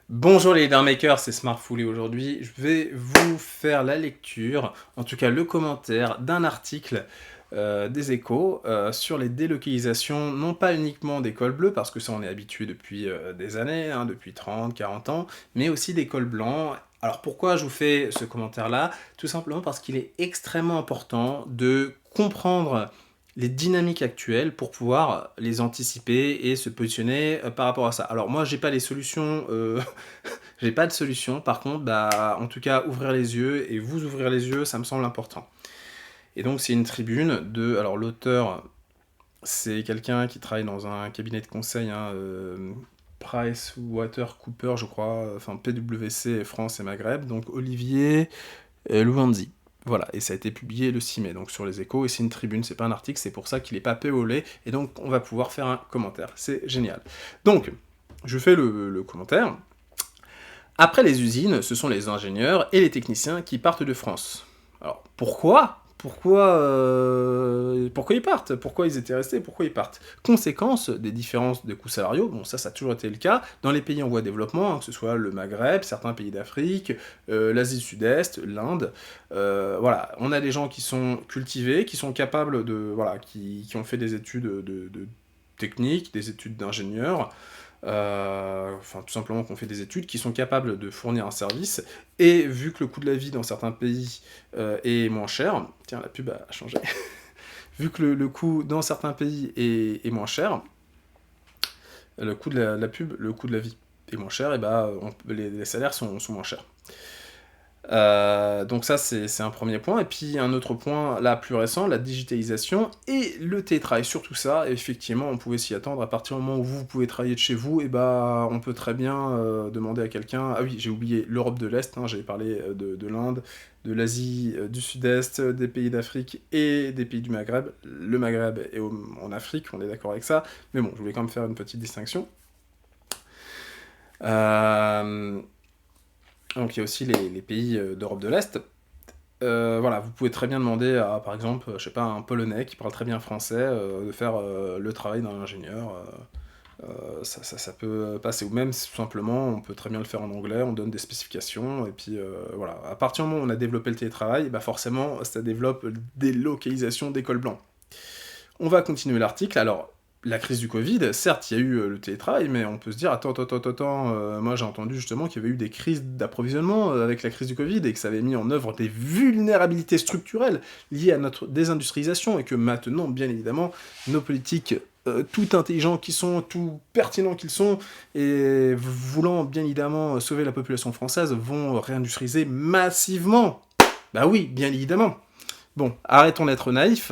Bonjour les leadermakers, c'est Smartful et aujourd'hui je vais vous faire la lecture, en tout cas le commentaire d'un article des Échos sur les délocalisations, non pas uniquement des cols bleus, parce que ça on est habitué depuis des années, hein, depuis 30, 40 ans, mais aussi des cols blancs. Alors pourquoi je vous fais ce commentaire-là? Tout simplement parce qu'il est extrêmement important de comprendre les dynamiques actuelles pour pouvoir les anticiper et se positionner par rapport à ça. Alors moi j'ai pas les solutions j'ai pas de solution, par contre, bah, en tout cas, ouvrir les yeux, et vous ouvrir les yeux, ça me semble important. Et donc, c'est une tribune de... Alors, l'auteur, c'est quelqu'un qui travaille dans un cabinet de conseil, hein, PricewaterhouseCoopers, je crois, enfin PwC, France et Maghreb, donc Olivier Louanzi. Voilà, et ça a été publié le 6 mai, donc sur les Échos, et c'est une tribune, c'est pas un article, c'est pour ça qu'il est pas POLé, et donc on va pouvoir faire un commentaire. C'est génial. Donc, je fais le commentaire. Après les usines, ce sont les ingénieurs et les techniciens qui partent de France. Alors, pourquoi ils partent? Pourquoi ils étaient restés? Pourquoi ils partent? Conséquence des différences de coûts salariaux, bon ça a toujours été le cas, dans les pays en voie de développement, hein, que ce soit le Maghreb, certains pays d'Afrique, l'Asie du Sud-Est, l'Inde, voilà, on a des gens qui sont cultivés, qui sont capables de... Voilà, qui ont fait des études de techniques, des études d'ingénieurs, enfin tout simplement qu'on fait des études, qui sont capables de fournir un service, et vu que le coût de la vie dans certains pays est moins cher, tiens la pub a changé, vu que le coût dans certains pays est moins cher, le coût de la pub, le coût de la vie est moins cher, et bah les salaires sont moins chers. Donc ça, c'est un premier point. Et puis un autre point, là, plus récent, la digitalisation et le télétravail. Sur tout ça, effectivement, on pouvait s'y attendre. À partir du moment où vous pouvez travailler de chez vous, et bah, on peut très bien demander à quelqu'un... Ah oui, j'ai oublié l'Europe de l'Est, hein, j'avais parlé de l'Inde, de l'Asie du Sud-Est, des pays d'Afrique et des pays du Maghreb. Le Maghreb est en Afrique, on est d'accord avec ça. Mais bon, je voulais quand même faire une petite distinction. Euh, donc il y a aussi les pays d'Europe de l'Est. Voilà, vous pouvez très bien demander à, par exemple, je sais pas, un Polonais qui parle très bien français, de faire le travail d'un ingénieur. Ça peut passer. Ou même, tout simplement, on peut très bien le faire en anglais, on donne des spécifications, et puis voilà. À partir du moment où on a développé le télétravail, bah forcément, ça développe des localisations d'écoles blancs. On va continuer l'article. Alors, la crise du Covid, certes, il y a eu le télétravail, mais on peut se dire, attends, moi j'ai entendu justement qu'il y avait eu des crises d'approvisionnement avec la crise du Covid, et que ça avait mis en œuvre des vulnérabilités structurelles liées à notre désindustrialisation, et que maintenant, bien évidemment, nos politiques tout intelligents qu'ils sont, tout pertinents qu'ils sont, et voulant bien évidemment sauver la population française, vont réindustrialiser massivement. Bah oui, bien évidemment. Bon, arrêtons d'être naïfs.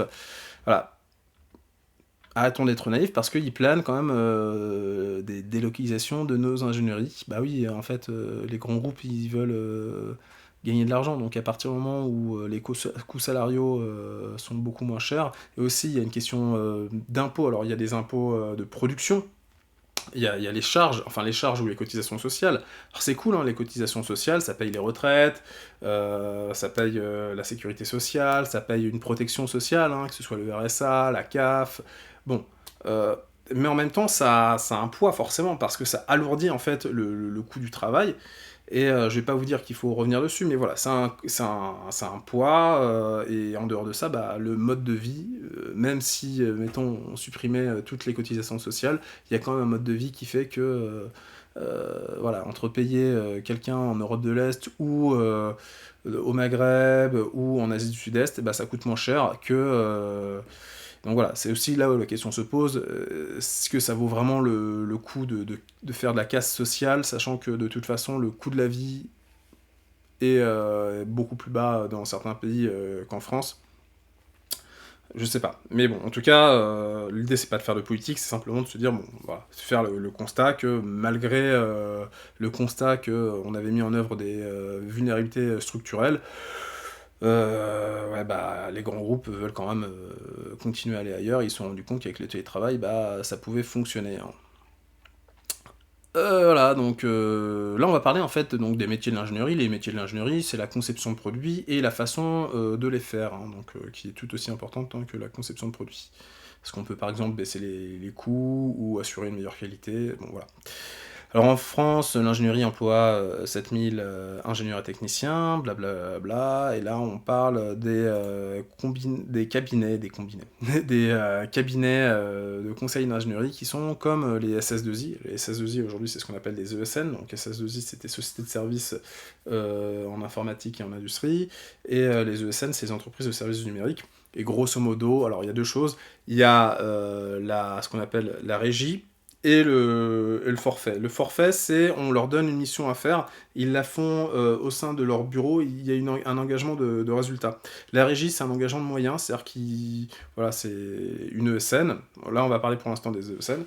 Voilà, arrêtons d'être naïfs parce qu'il plane quand même des délocalisations de nos ingénieries. Bah oui, en fait, les grands groupes, ils veulent gagner de l'argent. Donc à partir du moment où les coûts salariaux sont beaucoup moins chers, et aussi il y a une question d'impôts. Alors il y a des impôts de production, il y a les charges, enfin les charges ou les cotisations sociales. Alors c'est cool, hein, les cotisations sociales, ça paye les retraites, ça paye la sécurité sociale, ça paye une protection sociale, hein, que ce soit le RSA, la CAF, bon. Euh, mais en même temps, ça a un poids forcément, parce que ça alourdit en fait le coût du travail, et je vais pas vous dire qu'il faut revenir dessus, mais voilà, ça a un poids, et en dehors de ça, bah, le mode de vie, même si, mettons, on supprimait toutes les cotisations sociales, il y a quand même un mode de vie qui fait que, voilà, entre payer quelqu'un en Europe de l'Est, ou au Maghreb, ou en Asie du Sud-Est, bah, ça coûte moins cher que... donc voilà, c'est aussi là où la question se pose, est-ce que ça vaut vraiment le coup de faire de la casse sociale, sachant que de toute façon le coût de la vie est beaucoup plus bas dans certains pays qu'en France? Je sais pas. Mais bon, en tout cas, l'idée c'est pas de faire de politique, c'est simplement de se dire, bon, voilà, faire le constat que malgré le constat qu'on avait mis en œuvre des vulnérabilités structurelles, ouais, bah, les grands groupes veulent quand même continuer à aller ailleurs, ils se sont rendus compte qu'avec le télétravail, bah, ça pouvait fonctionner, hein. Voilà, donc là on va parler en fait donc des métiers de l'ingénierie. Les métiers de l'ingénierie, c'est la conception de produits et la façon de les faire, hein, donc qui est tout aussi importante, hein, que la conception de produits. Parce qu'on peut par exemple baisser les coûts ou assurer une meilleure qualité, bon voilà. Alors en France, l'ingénierie emploie 7000 ingénieurs et techniciens, blablabla, et là on parle des cabinets, des cabinets de conseil d'ingénierie qui sont comme les SS2I. Les SS2I aujourd'hui c'est ce qu'on appelle des ESN, donc SS2I c'était Société de services en informatique et en industrie, et les ESN c'est les entreprises de services numériques. Et grosso modo, alors il y a deux choses, il y a ce qu'on appelle la régie, et le forfait. Le forfait, c'est on leur donne une mission à faire, ils la font au sein de leur bureau, il y a un engagement de résultat. La régie, c'est un engagement de moyens, c'est-à-dire voilà, c'est une ESN. Là, on va parler pour l'instant des ESN.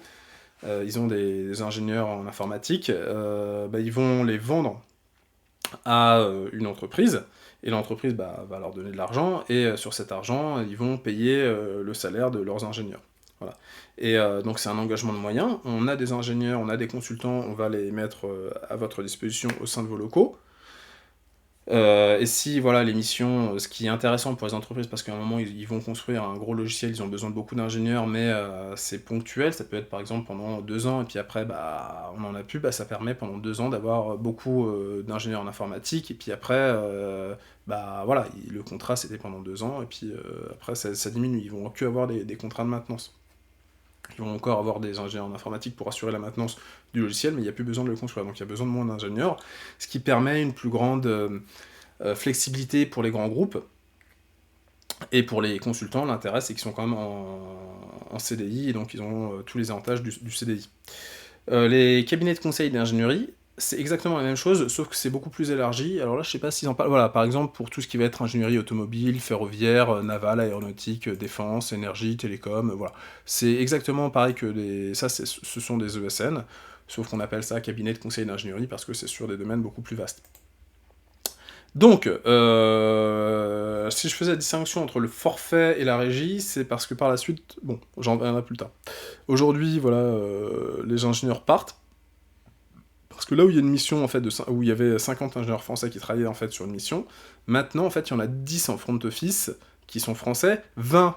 Ils ont des ingénieurs en informatique, ils vont les vendre à une entreprise, et l'entreprise va leur donner de l'argent, et sur cet argent, ils vont payer le salaire de leurs ingénieurs. Voilà. Et donc c'est un engagement de moyens, on a des ingénieurs, on a des consultants, on va les mettre à votre disposition au sein de vos locaux. Et si voilà les missions, ce qui est intéressant pour les entreprises, parce qu'à un moment ils vont construire un gros logiciel, ils ont besoin de beaucoup d'ingénieurs, mais c'est ponctuel, ça peut être par exemple pendant 2 ans, et puis après on n'en a plus, ça permet pendant 2 ans d'avoir beaucoup d'ingénieurs en informatique, et puis après, voilà, le contrat c'était pendant 2 ans, et puis après ça diminue, ils vont que avoir des contrats de maintenance. Ils vont encore avoir des ingénieurs en informatique pour assurer la maintenance du logiciel, mais il n'y a plus besoin de le construire, donc il y a besoin de moins d'ingénieurs, ce qui permet une plus grande flexibilité pour les grands groupes, et pour les consultants, l'intérêt c'est qu'ils sont quand même en CDI, et donc ils ont tous les avantages du CDI. Les cabinets de conseil d'ingénierie, c'est exactement la même chose, sauf que c'est beaucoup plus élargi. Alors là, je sais pas s'ils en parlent. Voilà, par exemple, pour tout ce qui va être ingénierie automobile, ferroviaire, navale, aéronautique, défense, énergie, télécom, voilà. C'est exactement pareil que ce sont des ESN, sauf qu'on appelle ça cabinet de conseil d'ingénierie parce que c'est sur des domaines beaucoup plus vastes. Donc, si je faisais la distinction entre le forfait et la régie, c'est parce que par la suite, bon, j'en reviendrai plus tard. Aujourd'hui, voilà, les ingénieurs partent, parce que là où il y a une mission, en fait, où il y avait 50 ingénieurs français qui travaillaient, en fait, sur une mission, maintenant, en fait, il y en a 10 en front office, qui sont français, 20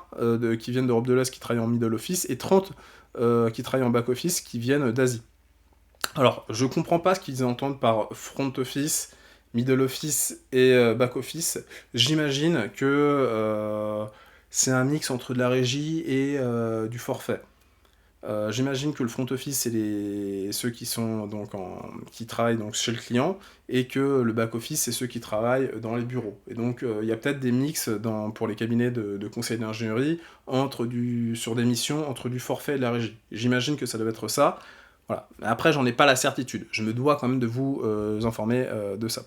qui viennent d'Europe de l'Est, qui travaillent en middle office, et 30 qui travaillent en back office, qui viennent d'Asie. Alors, je comprends pas ce qu'ils entendent par front office, middle office et back office. J'imagine que c'est un mix entre de la régie et du forfait. J'imagine que le front office, c'est ceux qui sont qui travaillent donc chez le client, et que le back office, c'est ceux qui travaillent dans les bureaux. Et donc, il y a peut-être des mix pour les cabinets de conseil d'ingénierie sur des missions entre du forfait et de la régie. J'imagine que ça doit être ça. Voilà. Après, j'en ai pas la certitude. Je me dois quand même de vous informer de ça.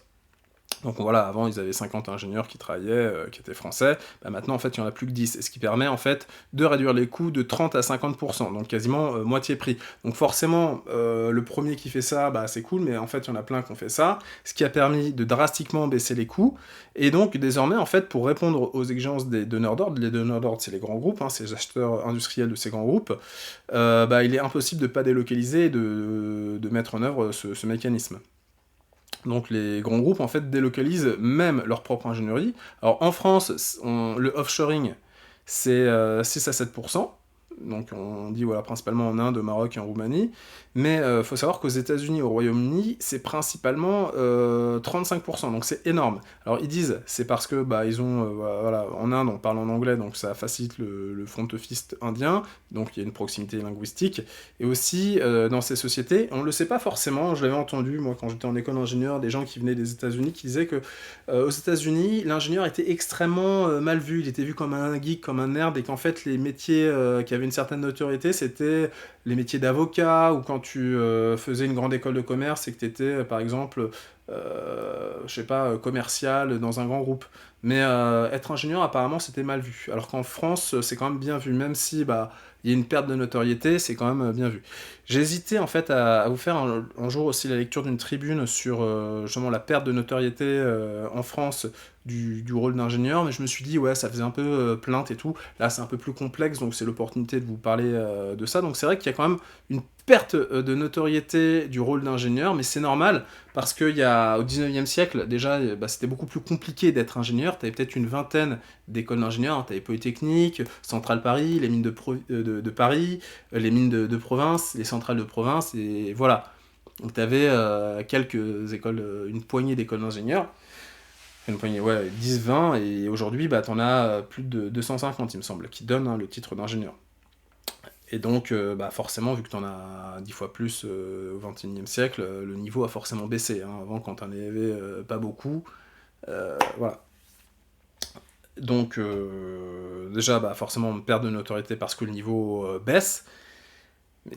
Donc voilà, avant ils avaient 50 ingénieurs qui travaillaient, qui étaient français, maintenant en fait il n'y en a plus que 10, et ce qui permet en fait de réduire les coûts de 30 à 50%, donc quasiment moitié prix. Donc forcément, le premier qui fait ça, c'est cool, mais en fait il y en a plein qui ont fait ça, ce qui a permis de drastiquement baisser les coûts, et donc désormais en fait pour répondre aux exigences des donneurs d'ordre, les donneurs d'ordre c'est les grands groupes, c'est les acheteurs industriels de ces grands groupes, il est impossible de ne pas délocaliser et de mettre en œuvre ce mécanisme. Donc les grands groupes en fait délocalisent même leur propre ingénierie. Alors en France, le offshoring c'est 6 à 7%, donc on dit voilà principalement en Inde, au Maroc et en Roumanie, mais faut savoir qu'aux États-Unis et au Royaume-Uni, c'est principalement 35%, donc c'est énorme. Alors ils disent c'est parce que ils ont voilà, en Inde on parle en anglais, donc ça facilite le front office indien, donc il y a une proximité linguistique, et aussi dans ces sociétés, on le sait pas forcément, je l'avais entendu moi quand j'étais en école d'ingénieur, des gens qui venaient des États-Unis qui disaient que aux États-Unis l'ingénieur était extrêmement mal vu, il était vu comme un geek, comme un nerd, et qu'en fait les métiers qui avaient une certaine notoriété, c'était les métiers d'avocat, ou quand tu faisais une grande école de commerce et que tu étais, par exemple, je sais pas, commercial dans un grand groupe. Mais être ingénieur, apparemment, c'était mal vu. Alors qu'en France, c'est quand même bien vu, même si il y a une perte de notoriété, c'est quand même bien vu. J'ai hésité en fait à vous faire un jour aussi la lecture d'une tribune sur justement la perte de notoriété en France du rôle d'ingénieur, mais je me suis dit ouais ça faisait un peu plainte et tout, là c'est un peu plus complexe, donc c'est l'opportunité de vous parler de ça, donc c'est vrai qu'il y a quand même une perte de notoriété du rôle d'ingénieur, mais c'est normal, parce qu'au 19e siècle, déjà, c'était beaucoup plus compliqué d'être ingénieur, tu avais peut-être une vingtaine d'écoles d'ingénieurs, tu avais Polytechnique, Centrale Paris, les mines de Paris, les mines de province, les centrales de province, et voilà. Donc tu avais quelques écoles, une poignée d'écoles d'ingénieurs, une poignée, ouais, 10-20, et aujourd'hui, bah, t'en as plus de 250, il me semble, qui donnent le titre d'ingénieur. Et donc, bah, forcément, vu que t'en as 10 fois plus au XXIe siècle, le niveau a forcément baissé. Hein. Avant, quand t'en avais pas beaucoup, voilà. Donc, déjà, bah, forcément, on perd de notoriété parce que le niveau baisse,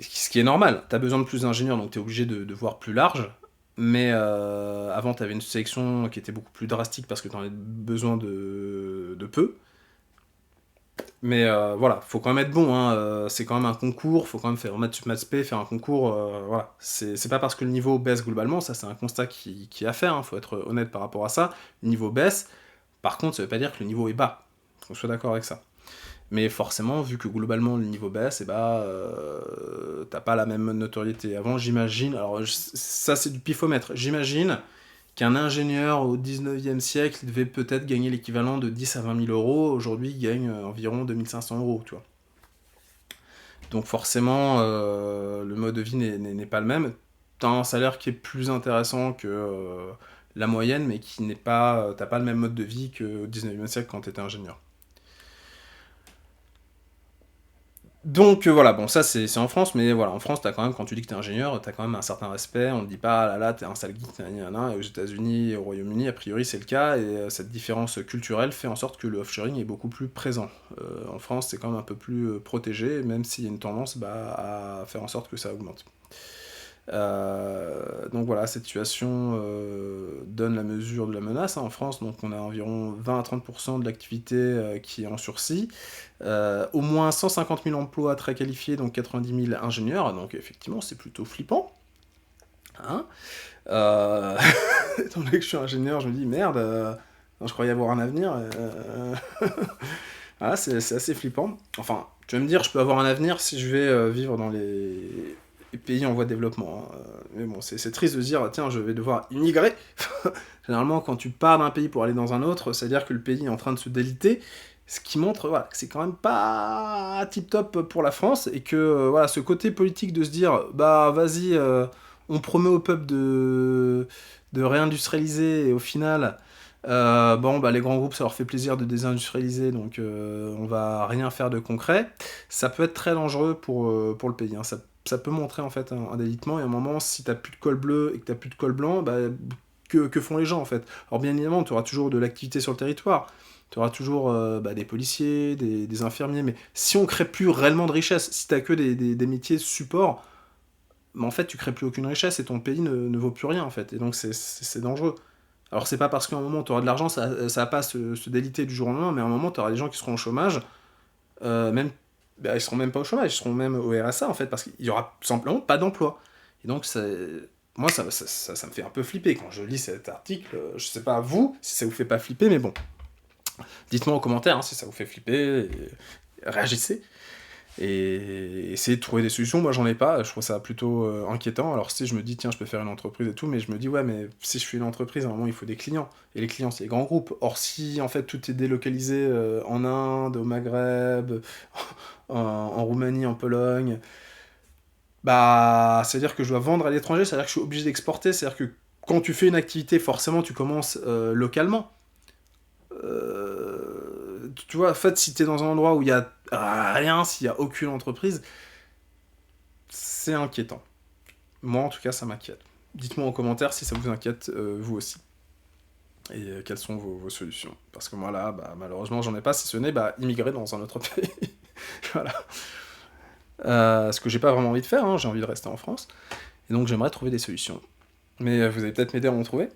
ce qui est normal. T'as besoin de plus d'ingénieurs, donc t'es obligé de voir plus large. Mais avant, t'avais une sélection qui était beaucoup plus drastique parce que t'en avais besoin de peu. Mais voilà, faut quand même être bon, hein, c'est quand même un concours, faut quand même faire maths sup maths spé, faire un concours, voilà. C'est pas parce que le niveau baisse globalement, ça c'est un constat qui est à faire, hein, faut être honnête par rapport à ça. Le niveau baisse, par contre, ça veut pas dire que le niveau est bas, qu'on soit d'accord avec ça. Mais forcément, vu que globalement le niveau baisse, et bah, t'as pas la même notoriété. Avant, j'imagine, alors ça c'est du pifomètre, j'imagine qu'un ingénieur au 19e siècle il devait peut-être gagner l'équivalent de 10 à 20 000 euros, aujourd'hui il gagne environ 2500 euros, tu vois. Donc forcément, le mode de vie n'est pas le même. T'as un salaire qui est plus intéressant que la moyenne, mais qui n'est pas, t'as pas le même mode de vie qu'au 19e siècle quand t'étais ingénieur. Donc voilà, bon ça c'est en France, mais voilà, en France t'as quand même, quand tu dis que t'es ingénieur, t'as quand même un certain respect, on te dit pas, ah là là, t'es un sale geek, et aux États-Unis et au Royaume-Uni, a priori c'est le cas, et cette différence culturelle fait en sorte que le offshoring est beaucoup plus présent. En France c'est quand même un peu plus protégé, même s'il y a une tendance à faire en sorte que ça augmente. Donc voilà, cette situation donne la mesure de la menace. Hein. En France, donc on a environ 20 à 30% de l'activité qui est en sursis. Au moins 150 000 emplois très qualifiés, donc 90 000 ingénieurs. Donc effectivement, c'est plutôt flippant. Hein étant donné que je suis ingénieur, je me dis merde, je croyais avoir un avenir. Voilà, c'est assez flippant. Enfin, tu vas me dire, je peux avoir un avenir si je vais vivre dans les pays en voie de développement. Hein. Mais bon, c'est triste de se dire, tiens, je vais devoir immigrer. Généralement, quand tu pars d'un pays pour aller dans un autre, c'est-à-dire que le pays est en train de se déliter, ce qui montre voilà, que c'est quand même pas tip-top pour la France, et que voilà, ce côté politique de se dire, bah vas-y, on promet au peuple de réindustrialiser, et au final... bon, bah, les grands groupes, ça leur fait plaisir de désindustrialiser, donc on va rien faire de concret. Ça peut être très dangereux pour le pays. Hein. Ça peut montrer en fait un délitement, et à un moment, si t'as plus de col bleu et que t'as plus de col blanc, bah, que font les gens en fait? Alors bien évidemment, tu auras toujours de l'activité sur le territoire. Tu auras toujours bah, des policiers, des infirmiers, mais si on crée plus réellement de richesse, si t'as que des métiers support, bah, en fait, tu crées plus aucune richesse et ton pays ne vaut plus rien en fait. Et donc c'est dangereux. Alors c'est pas parce qu'à un moment tu auras de l'argent, ça va pas se déliter du jour au lendemain, mais à un moment tu auras des gens qui seront au chômage, même, bah, ils seront même pas au chômage, ils seront même au RSA en fait, parce qu'il y aura tout simplement pas d'emploi. Et donc moi ça me fait un peu flipper quand je lis cet article, je sais pas vous, si ça vous fait pas flipper, mais bon, dites-moi en commentaire hein, si ça vous fait flipper, et réagissez. Et essayer de trouver des solutions, moi j'en ai pas, je trouve ça plutôt inquiétant. Alors si je me dis tiens je peux faire une entreprise et tout, mais je me dis ouais mais si je fais une entreprise à un moment il faut des clients, et les clients c'est les grands groupes. Or si en fait tout est délocalisé en Inde, au Maghreb, en Roumanie, en Pologne, bah c'est à dire que je dois vendre à l'étranger, c'est à dire que je suis obligé d'exporter, c'est à dire que quand tu fais une activité forcément tu commences localement. Tu vois, en fait, si t'es dans un endroit où il y a rien, s'il y a aucune entreprise, c'est inquiétant. Moi, en tout cas, ça m'inquiète. Dites-moi en commentaire si ça vous inquiète, vous aussi. Et quelles sont vos solutions. Parce que moi, là, bah, malheureusement, j'en ai pas, si ce n'est bah, immigrer dans un autre pays. Voilà. Ce que j'ai pas vraiment envie de faire, hein, j'ai envie de rester en France. Et donc, j'aimerais trouver des solutions. Mais vous allez peut-être m'aider à en trouver.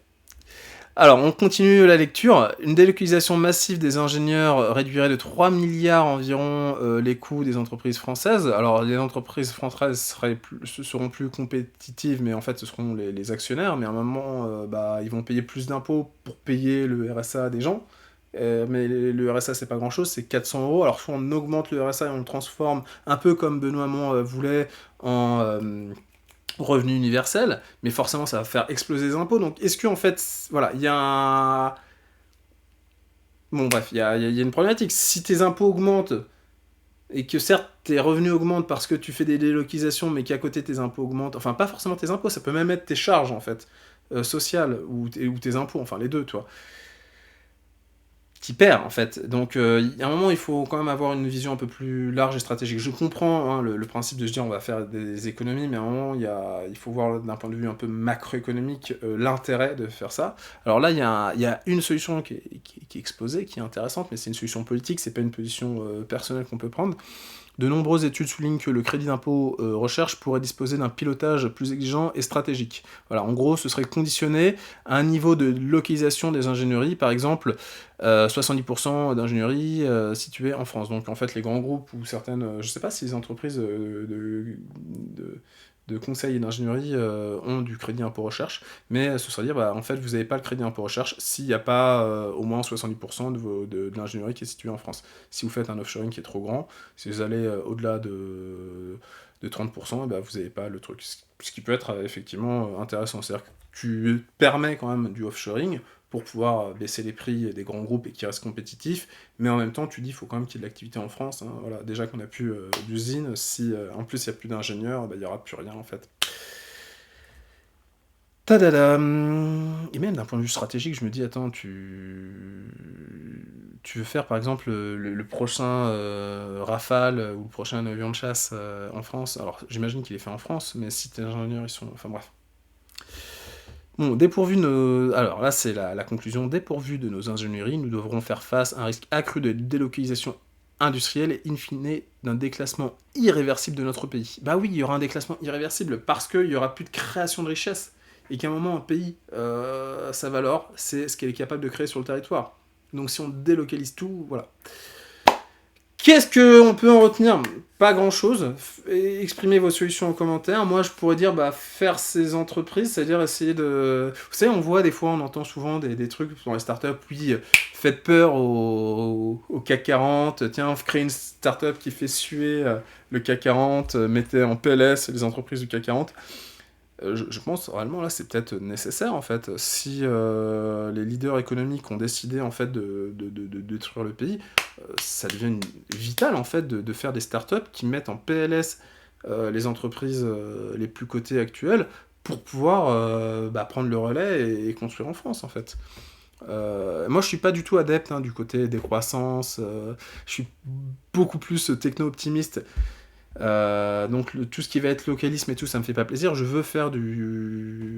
Alors, on continue la lecture. Une délocalisation massive des ingénieurs réduirait de 3 milliards environ les coûts des entreprises françaises. Alors, les entreprises françaises seront plus compétitives, mais en fait, ce seront les actionnaires. Mais à un moment, bah, ils vont payer plus d'impôts pour payer le RSA des gens. Mais le RSA, c'est pas grand-chose, c'est 400 euros. Alors, soit on augmente le RSA et on le transforme, un peu comme Benoît Hamon voulait, en revenu universel, mais forcément ça va faire exploser les impôts. Donc est-ce que en fait, voilà, il y a un... Bon bref, il y a une problématique. Si tes impôts augmentent, et que certes tes revenus augmentent parce que tu fais des délocalisations, mais qu'à côté tes impôts augmentent, enfin pas forcément tes impôts, ça peut même être tes charges en fait, sociales, ou tes impôts, enfin les deux, toi, t'y perds en fait. Donc il y a un moment, il faut quand même avoir une vision un peu plus large et stratégique. Je comprends hein, le principe de se dire on va faire des économies, mais à un moment, il faut voir d'un point de vue un peu macroéconomique l'intérêt de faire ça. Alors là, il y a une solution qui est exposée, qui est intéressante, mais c'est une solution politique, c'est pas une position personnelle qu'on peut prendre. De nombreuses études soulignent que le crédit d'impôt recherche pourrait disposer d'un pilotage plus exigeant et stratégique. Voilà, en gros, ce serait conditionné à un niveau de localisation des ingénieries, par exemple 70% d'ingénierie située en France. Donc en fait, les grands groupes ou certaines, je ne sais pas si les entreprises de conseil et d'ingénierie ont du crédit impôt recherche, mais ce serait dire, bah, en fait, vous n'avez pas le crédit impôt recherche s'il n'y a pas au moins 70% de l'ingénierie qui est située en France. Si vous faites un offshoring qui est trop grand, si vous allez au-delà de 30%, eh ben, vous n'avez pas le truc. Ce qui peut être effectivement intéressant. C'est-à-dire que tu permets quand même du offshoring pour pouvoir baisser les prix des grands groupes et qui restent compétitifs, mais en même temps, tu dis qu'il faut quand même qu'il y ait de l'activité en France. Hein, voilà. Déjà qu'on n'a plus d'usines, si en plus il n'y a plus d'ingénieurs, bah, il n'y aura plus rien en fait. Tadadam. Et même d'un point de vue stratégique, je me dis, attends, tu veux faire par exemple le prochain Rafale ou le prochain avion de chasse en France. Alors j'imagine qu'il est fait en France, mais si tes ingénieurs ils sont. Enfin bref. Bon, dépourvu de nos... Alors là, c'est la conclusion. Dépourvu de nos ingénieries, nous devrons faire face à un risque accru de délocalisation industrielle et in fine d'un déclassement irréversible de notre pays. Bah oui, il y aura un déclassement irréversible parce qu'il n'y aura plus de création de richesse. Et qu'à un moment, un pays, sa valeur, c'est ce qu'elle est capable de créer sur le territoire. Donc si on délocalise tout, voilà. Qu'est-ce qu'on peut en retenir? Pas grand-chose. Exprimez vos solutions en commentaire. Moi, je pourrais dire faire ces entreprises, c'est-à-dire essayer de... Vous savez, on voit des fois, on entend souvent des trucs dans les startups, oui, faites peur au CAC 40, tiens, créez une startup qui fait suer le CAC 40, mettez en PLS les entreprises du CAC 40. Je pense réellement là c'est peut-être nécessaire en fait si les leaders économiques ont décidé en fait de détruire le pays, ça devient vital en fait de faire des startups qui mettent en PLS les entreprises les plus cotées actuelles pour pouvoir prendre le relais et construire en France en fait. Moi je suis pas du tout adepte du côté décroissance, je suis beaucoup plus techno-optimiste. Donc tout ce qui va être localisme et tout, ça me fait pas plaisir. Je veux faire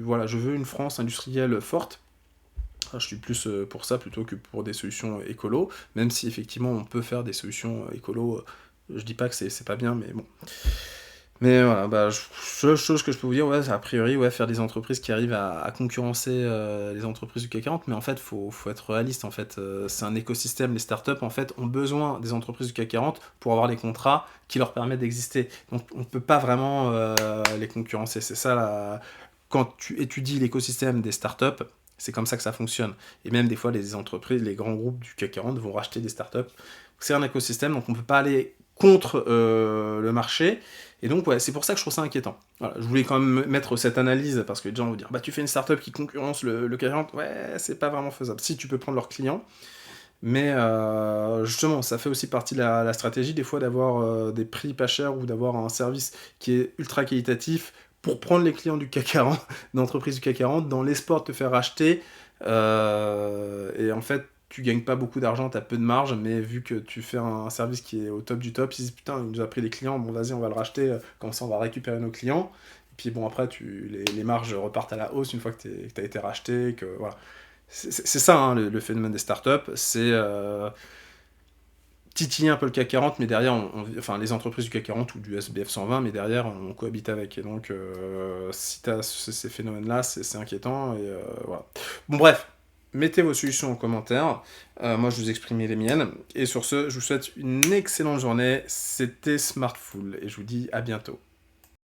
voilà, je veux une France industrielle forte. Je suis plus pour ça plutôt que pour des solutions écolo, même si effectivement on peut faire des solutions écolo. Je dis pas que c'est pas bien, mais bon. Mais voilà, seule chose que je peux vous dire, ouais, c'est a priori, ouais, faire des entreprises qui arrivent à concurrencer les entreprises du CAC 40, mais en fait, faut être réaliste, en fait. C'est un écosystème, les startups, en fait, ont besoin des entreprises du CAC 40 pour avoir les contrats qui leur permettent d'exister. Donc, on ne peut pas vraiment les concurrencer. C'est ça, quand tu étudies l'écosystème des startups, c'est comme ça que ça fonctionne. Et même des fois, les entreprises, les grands groupes du CAC 40 vont racheter des startups. C'est un écosystème, donc on ne peut pas aller contre le marché. Et donc, ouais, c'est pour ça que je trouve ça inquiétant. Voilà, je voulais quand même mettre cette analyse, parce que les gens vont dire, tu fais une startup qui concurrence le 40, ouais, c'est pas vraiment faisable. Si, tu peux prendre leurs clients, mais justement, ça fait aussi partie de la stratégie, des fois, d'avoir des prix pas chers ou d'avoir un service qui est ultra qualitatif pour prendre les clients du CAC 40, d'entreprises du CAC 40, dans l'espoir de te faire racheter. Et en fait, tu gagnes pas beaucoup d'argent, tu as peu de marge, mais vu que tu fais un service qui est au top du top, ils se disent putain, il nous a pris des clients, bon vas-y, on va le racheter, comme ça on va récupérer nos clients. Et puis bon, après, les marges repartent à la hausse une fois que tu as été racheté, que voilà. C'est ça hein, le phénomène des startups, c'est titiller un peu le CAC 40, mais derrière, enfin les entreprises du CAC 40 ou du SBF 120, mais derrière, on cohabite avec. Et donc, si tu as ces phénomènes-là, c'est inquiétant. Et voilà. Bon, bref, mettez vos solutions en commentaire. Moi, je vous exprimais les miennes. Et sur ce, je vous souhaite une excellente journée. C'était Smartful et je vous dis à bientôt.